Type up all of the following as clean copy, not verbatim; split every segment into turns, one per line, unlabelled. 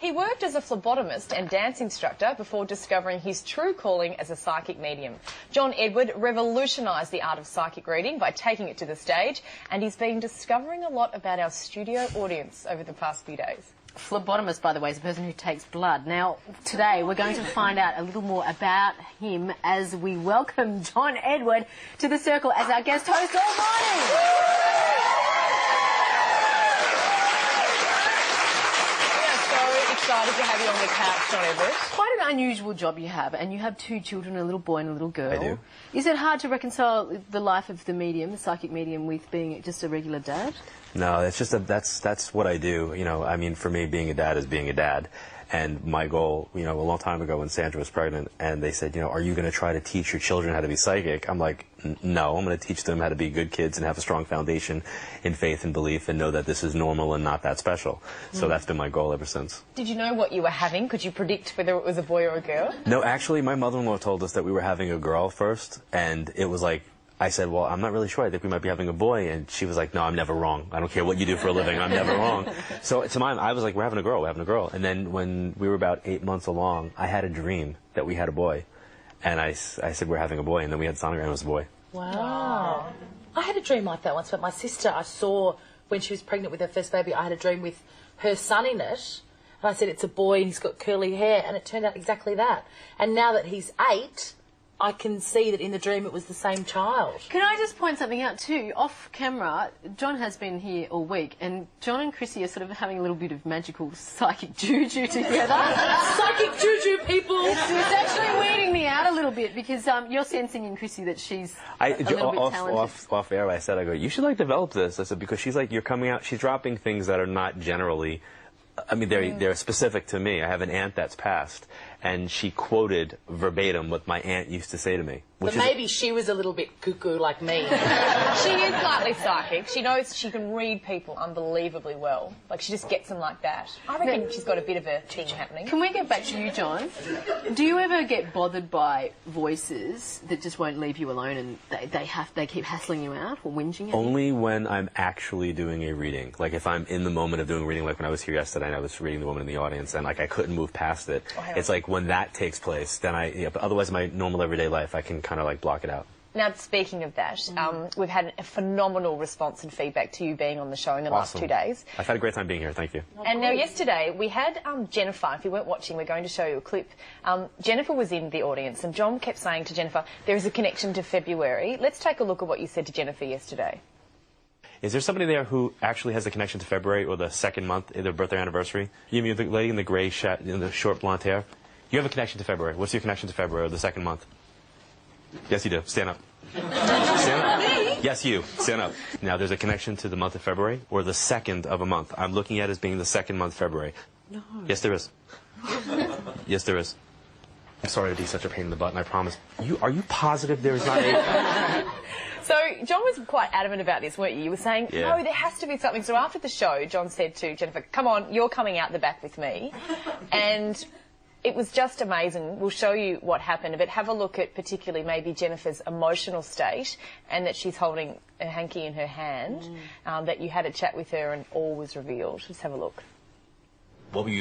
He worked as a phlebotomist and dance instructor before discovering his true calling as a psychic medium. John Edward revolutionised the art of psychic reading by taking it to the stage, and he's been discovering a lot about our studio audience over the past few days.
Phlebotomist, by the way, is a person who takes blood. Now, today we're going to find out a little more about him as we welcome John Edward to the circle as our guest host all morning.
Excited to have you on the couch, John Edward.
Quite an unusual job you have, and you have two children, a little boy and a little girl.
I do.
Is it hard to reconcile the life of the medium, the psychic medium, with being just a regular dad?
No, it's just that's what I do. You know, I mean, for me, being a dad is being a dad. And my goal, you know, a long time ago when Sandra was pregnant, and they said, you know, are you going to try to teach your children how to be psychic? I'm like, no, I'm going to teach them how to be good kids and have a strong foundation in faith and belief and know that this is normal and not that special. So that's been my goal ever since.
Did you know what you were having? Could you predict whether it was a boy or a girl?
No, actually, my mother-in-law told us that we were having a girl first, and it was like, I said, well, I'm not really sure. I think we might be having a boy. And she was like, no, I'm never wrong. I don't care what you do for a living. I'm never wrong. So to mine, I was like, we're having a girl. We're having a girl. And then when we were about 8 months along, I had a dream that we had a boy. And I said, we're having a boy. And then we had sonogram. It was a boy.
Wow. I had a dream like that once, but my sister, I saw when she was pregnant with her first baby, I had a dream with her son in it. And I said, it's a boy and he's got curly hair. And it turned out exactly that. And now that he's 8... I can see that in the dream it was the same child.
Can I just point something out too? Off camera, John has been here all week, and John and Chrissy are sort of having a little bit of magical psychic juju together.
Psychic juju, people!
It's actually weeding me out a little bit because you're sensing in Chrissy that she's a little bit talented.
Off air, I said, I go, you should like develop this. I said, because she's like, you're coming out, she's dropping things that are not generally, I mean, they're specific to me. I have an aunt that's passed, and she quoted verbatim what my aunt used to say to me.
But maybe she was a little bit cuckoo like me.
She is slightly psychic. She knows she can read people unbelievably well. Like, she just gets them like that. I reckon she's got a bit of a thing happening.
Can we get back to you, John? Do you ever get bothered by voices that just won't leave you alone and they keep hassling you out or whinging at you?
Only when I'm actually doing a reading. Like, if I'm in the moment of doing a reading, like when I was here yesterday and I was reading the woman in the audience and, like, I couldn't move past it. It's like when that takes place, then but otherwise in my normal everyday life, I can kind of, like, block it out.
Now, speaking of that, we've had a phenomenal response and feedback to you being on the show in the last 2 days.
I've had a great time being here, thank you.
And now, yesterday, we had Jennifer. If you weren't watching, we're going to show you a clip. Jennifer was in the audience, and John kept saying to Jennifer, there is a connection to February. Let's take a look at what you said to Jennifer yesterday.
Is there somebody there who actually has a connection to February or the second month, their birthday anniversary? You mean the lady in the grey in the short blonde hair? You have a connection to February. What's your connection to February or the second month? Yes, you do. Stand up. Stand up. Yes, you. Stand up. Now, there's a connection to the month of February or the second of a month. I'm looking at it as being the second month, February.
No.
Yes, there is. Yes, there is. I'm sorry to be such a pain in the butt, and I promise. Are you positive there is not a...
So, John was quite adamant about this, weren't you? You were saying, no, there has to be something. So after the show, John said to Jennifer, come on, you're coming out the back with me. And it was just amazing. We'll show you what happened, but have a look at particularly maybe Jennifer's emotional state and that she's holding a hanky in her hand, that you had a chat with her and all was revealed. Just have a look.
What were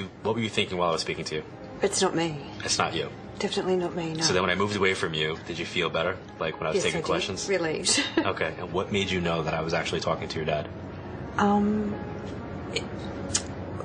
you thinking while I was speaking to you?
It's not me.
It's not you.
Definitely not me, no.
So then when I moved away from you, did you feel better? Like when I was taking questions?
Relieved.
Okay, and what made you know that I was actually talking to your dad?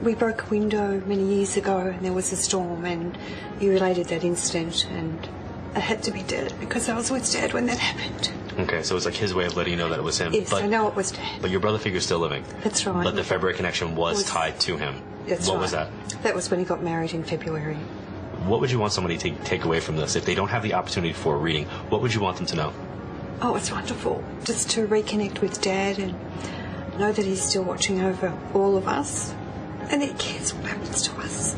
We broke a window many years ago and there was a storm and you related that incident and I had to be Dad because I was with Dad when that happened.
Okay, so it's like his way of letting you know that it was him.
Yes, I know it was Dad.
But your brother figure's still living.
That's right.
But the February connection was tied to him.
That's
What
right.
was that?
That was when he got married in February.
What would you want somebody to take away from this? If they don't have the opportunity for a reading, what would you want them to know?
Oh, it's wonderful. Just to reconnect with Dad and know that he's still watching over all of us and that he cares what happens to us.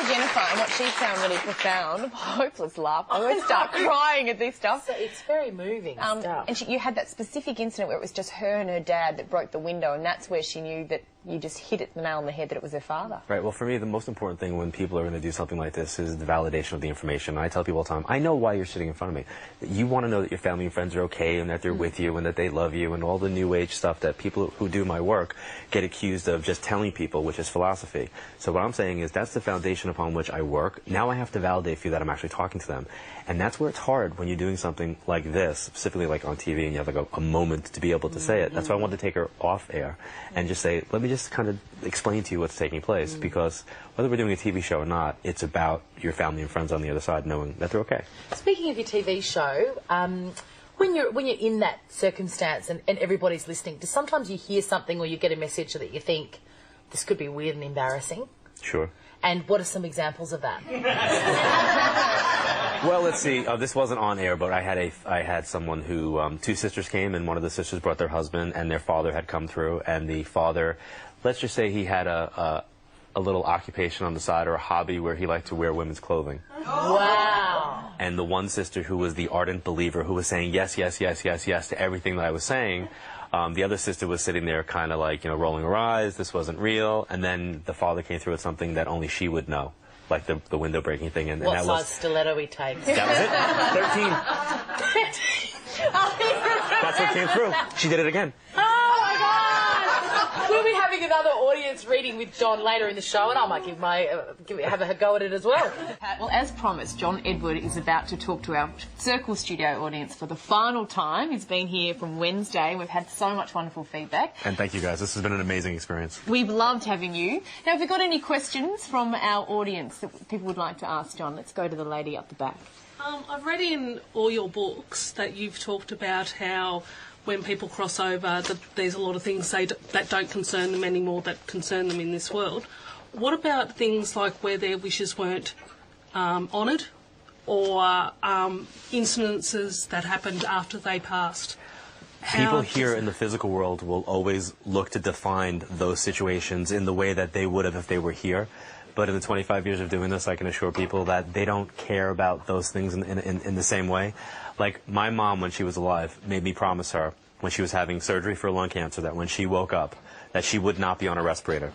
Jennifer, and what she found really profound, hopeless laugh. I always start crying at this stuff.
So it's very moving stuff.
And you had that specific incident where it was just her and her dad that broke the window, and that's where she knew that you just hit it the nail on the head that it was their father.
Right. Well, for me, the most important thing when people are going to do something like this is the validation of the information. And I tell people all the time, I know why you're sitting in front of me. You want to know that your family and friends are okay and that they're with you and that they love you and all the new age stuff that people who do my work get accused of just telling people, which is philosophy. So what I'm saying is that's the foundation upon which I work. Now I have to validate for you that I'm actually talking to them. And that's where it's hard when you're doing something like this, specifically like on TV, and you have like a moment to be able to say it. That's why I wanted to take her off air and just say, let me just kind of explain to you what's taking place, because whether we're doing a TV show or not, it's about your family and friends on the other side knowing that they're okay.
Speaking of your TV show, when you're in that circumstance and everybody's listening, does sometimes you hear something or you get a message that you think, this could be weird and embarrassing?
Sure.
And what are some examples of that?
Well, let's see. This wasn't on air, but I had someone who, two sisters came, and one of the sisters brought their husband, and their father had come through, and the father, let's just say he had a little occupation on the side or a hobby where he liked to wear women's clothing.
Wow.
And the one sister who was the ardent believer, who was saying yes, yes, yes, yes, yes to everything that I was saying, the other sister was sitting there kind of like, rolling her eyes, this wasn't real, and then the father came through with something that only she would know. Like the window breaking thing, and
what
that
size
was
stiletto he takes?
That was it. 13. That's what came through. She did it again.
Oh my God! We'll be having another audience reading with John later in the show, and I might have a go at it as well.
Well, as promised, John Edward is about to talk to our Circle Studio audience for the final time. He's been here from Wednesday. We've had so much wonderful feedback.
And thank you guys. This has been an amazing experience.
We've loved having you. Now, have you got any questions from our audience that people would like to ask John? Let's go to the lady up the back.
I've read in all your books that you've talked about how when people cross over, that there's a lot of things that don't concern them anymore that concern them in this world. What about things like where their wishes weren't honoured, or incidences that happened after they passed?
People here in the physical world will always look to define those situations in the way that they would have if they were here. But in the 25 years of doing this, I can assure people that they don't care about those things in the same way. Like, my mom, when she was alive, made me promise her, when she was having surgery for lung cancer, that when she woke up, that she would not be on a respirator.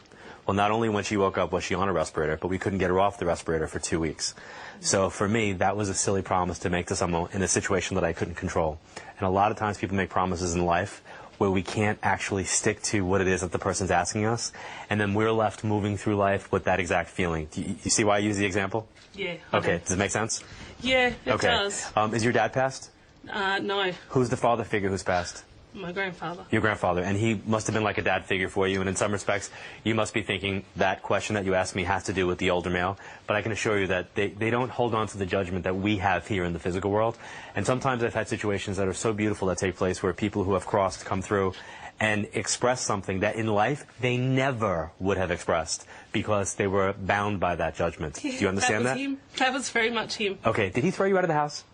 Well, not only when she woke up was she on a respirator, but we couldn't get her off the respirator for 2 weeks. So for me, that was a silly promise to make to someone in a situation that I couldn't control. And a lot of times people make promises in life where we can't actually stick to what it is that the person's asking us, and then we're left moving through life with that exact feeling. Do you see why I use the example?
Yeah.
Okay, does it make sense?
Yeah, it does.
Is your dad passed?
No.
Who's the father figure who's passed?
My grandfather.
Your grandfather, and he must have been like a dad figure for you, and in some respects, you must be thinking that question that you asked me has to do with the older male, but I can assure you that they don't hold on to the judgment that we have here in the physical world. And sometimes I've had situations that are so beautiful that take place where people who have crossed come through and express something that in life they never would have expressed because they were bound by that judgment.
Yeah,
do you understand that?
That was him. That was very much him.
Okay, did he throw you out of the house?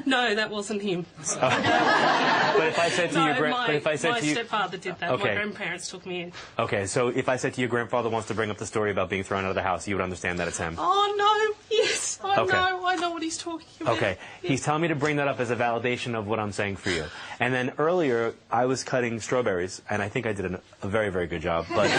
No, that wasn't him.
But if I said to
my stepfather did that.
Okay.
My grandparents took me in.
Okay, so if I said to your grandfather wants to bring up the story about being thrown out of the house, you would understand that it's him.
Oh no, yes, I know what he's talking about.
Okay, he's telling me to bring that up as a validation of what I'm saying for you. And then earlier, I was cutting strawberries, and I think I did a very, very good job. But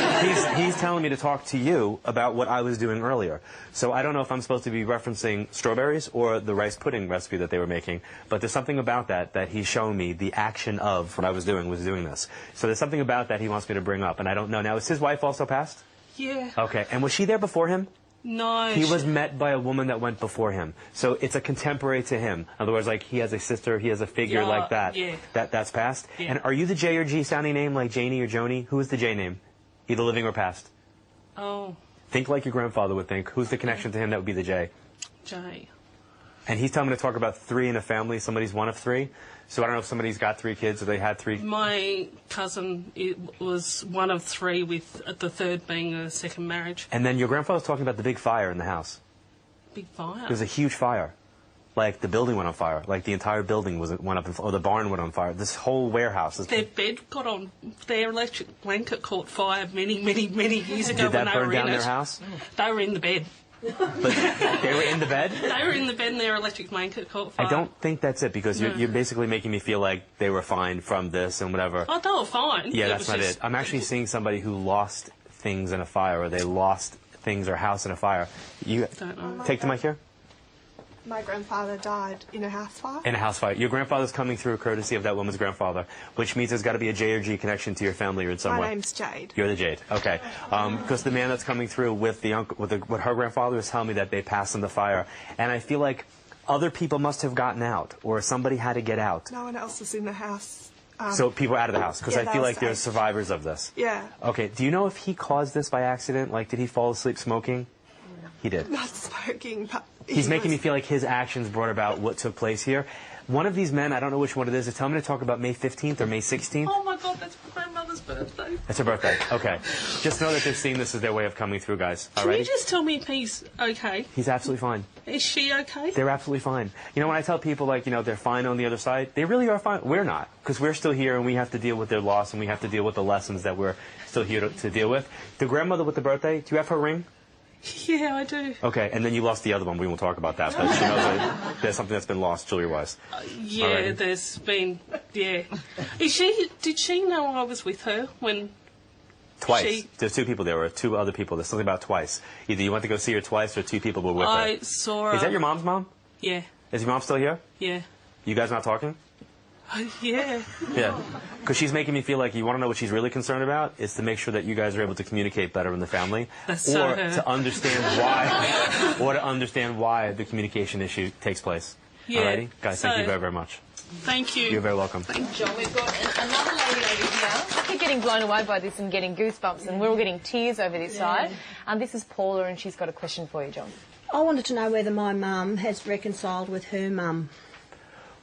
he's telling me to talk to you about what I was doing earlier. So I don't know if I'm supposed to be referencing strawberries or the rice pudding recipe that they were making, but there's something about that he's showing me the action of what I was doing this. So there's something about that he wants me to bring up, and I don't know. Now, is his wife also passed?
Yeah.
Okay, and was she there before him?
No.
He was met by a woman that went before him. So it's a contemporary to him. In other words, like, he has a sister, he has a figure like that.
Yeah.
That's passed?
Yeah.
And are you the J or G sounding name, like Janie or Joni? Who is the J name? Either living or past?
Oh.
Think like your grandfather would think. Who's the connection to him that would be the J?
J.
And he's telling me to talk about 3 in a family. Somebody's one of 3. So I don't know if somebody's got 3 kids or they had 3.
My cousin was one of 3, with the third being a second marriage.
And then your grandfather's talking about the big fire in the house.
Big fire?
There was a huge fire. Like, the building went on fire. Like, the entire building went up, or the barn went on fire. This whole warehouse.
Their bed got on, their electric blanket caught fire many, many, many years ago when they were in it.
Did that burn down their house?
They were in the bed.
But they were in the bed?
They were in the bed and their electric blanket caught fire.
I don't think that's it, because you're basically making me feel like they were fine from this and whatever.
Oh, they were fine.
Yeah, that's not it. I'm actually seeing somebody who lost things in a fire, or they lost things or house in a fire. You
Don't know.
take the mic here.
My grandfather died in a house fire.
In a house fire. Your grandfather's coming through courtesy of that woman's grandfather, which means there's got to be a J or G connection to your family or in some way.
My name's Jade.
You're the Jade. Okay. Because the man that's coming through with the uncle, what her grandfather was telling me, that they passed in the fire, and I feel like other people must have gotten out, or somebody had to get out.
No one else was in the house.
So people are out of the house, because
yeah,
I feel like
safe.
there's survivors of this.
Yeah.
Okay. Do you know if he caused this by accident? Like, did he fall asleep smoking? He did.
Not smoking, but
He's making me feel like his actions brought about what took place here. One of these men, I don't know which one it is telling me to talk about May 15th or May 16th.
Oh my God, that's my grandmother's birthday.
It's her birthday. Okay. Just know that they're seeing this as their way of coming through, guys. All
Can
right?
you just tell me if he's okay?
He's absolutely fine.
Is she okay?
They're absolutely fine. You know, when I tell people, like, you know, they're fine on the other side, they really are fine. We're not, because we're still here and we have to deal with their loss and we have to deal with the lessons that we're still here to deal with. The grandmother with the birthday, do you have her ring?
Yeah, I do.
Okay, and then you lost the other one. We won't talk about that, but she knows that there's something that's been lost jewelry-wise.
Yeah,
Alrighty.
there's been, yeah. Did she know I was with her when...
Twice. There's two people there, or two other people. There's something about twice. Either you went to go see her twice, or two people were with her.
I saw her.
Is that your mom's mom?
Yeah,
Is your mom still here?
yeah.
You guys not talking?
Yeah.
Yeah. Because she's making me feel like you want to know what she's really concerned about is to make sure that you guys are able to communicate better in the family.
That's so
or
her.
to understand why the communication issue takes place.
Yeah.
Alrighty? Guys, thank
So-
you very, very much.
Thank you.
You're very welcome.
John, we've got another lady over here. I keep getting blown away by this and getting goosebumps, and we're all getting tears over this side. This is Paula, and she's got a question for you, John.
I wanted to know whether my mum has reconciled with her mum.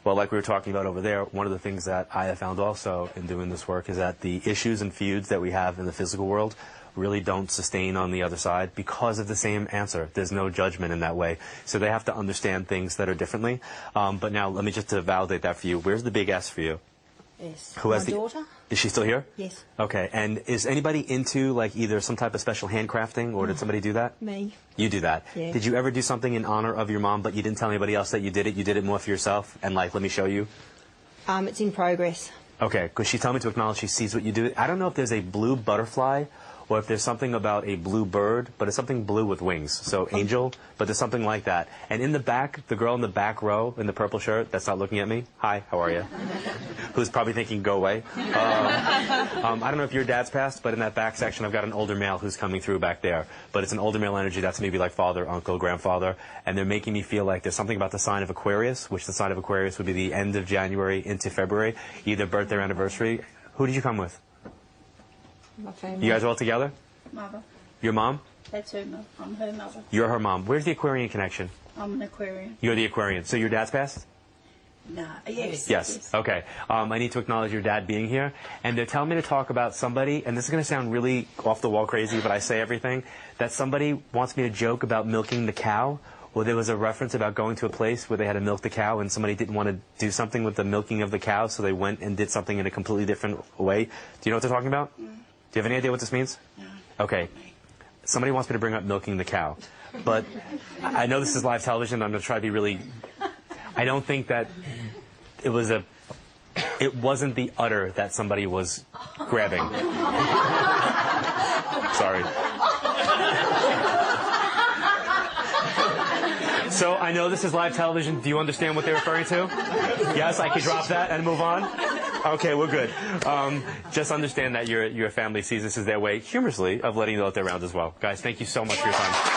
Well, like we were talking about over there, one of the things that I have found also in doing this work is that the issues and feuds that we have in the physical world really don't sustain on the other side because of the same answer. There's no judgment in that way. So they have to understand things that are differently. But now, let me just to validate that for you. Where's the big S for you?
Yes.
Who has
my daughter?
Is she still here?
Yes.
Okay. And is anybody into, like, either some type of special handcrafting, or did somebody do that?
Me.
You do that.
Yeah.
Did you ever do something in honor of your mom, but you didn't tell anybody else that you did it? You did it more for yourself? And, like, let me show you?
It's in progress.
Okay, because she told me to acknowledge she sees what you do. I don't know if there's a blue butterfly or if there's something about a blue bird, but it's something blue with wings. So angel, but there's something like that. And in the back, the girl in the back row in the purple shirt that's not looking at me, hi, how are you? Who's probably thinking, go away. I don't know if your dad's passed, but in that back section, I've got an older male who's coming through back there. But it's an older male energy that's maybe like father, uncle, grandfather. And they're making me feel like there's something about the sign of Aquarius, which the sign of Aquarius would be the end of January into February, either birthday or anniversary. Who did you come with?
My family.
You guys all together?
Mother.
Your mom?
That's her mother. I'm her mother.
You're her mom. Where's the Aquarian connection?
I'm an Aquarian.
You're the Aquarian. So your dad's passed?
No. Yes.
Yes. Okay. I need to acknowledge your dad being here. And they're telling me to talk about somebody, and this is going to sound really off-the-wall crazy, but I say everything, that somebody wants me to joke about milking the cow. Well, there was a reference about going to a place where they had to milk the cow, and somebody didn't want to do something with the milking of the cow, so they went and did something in a completely different way. Do you know what they're talking about? Do you have any idea what this means?
No.
Okay. Somebody wants me to bring up milking the cow. But I know this is live television. I'm going to try to be really... I don't think that it wasn't the udder that somebody was grabbing. Sorry. So I know this is live television. Do you understand what they're referring to? Yes, I could drop that and move on? Okay, we're good. Just understand that your family sees this as their way, humorously, of letting you know that they're around as well. Guys, thank you so much for your time.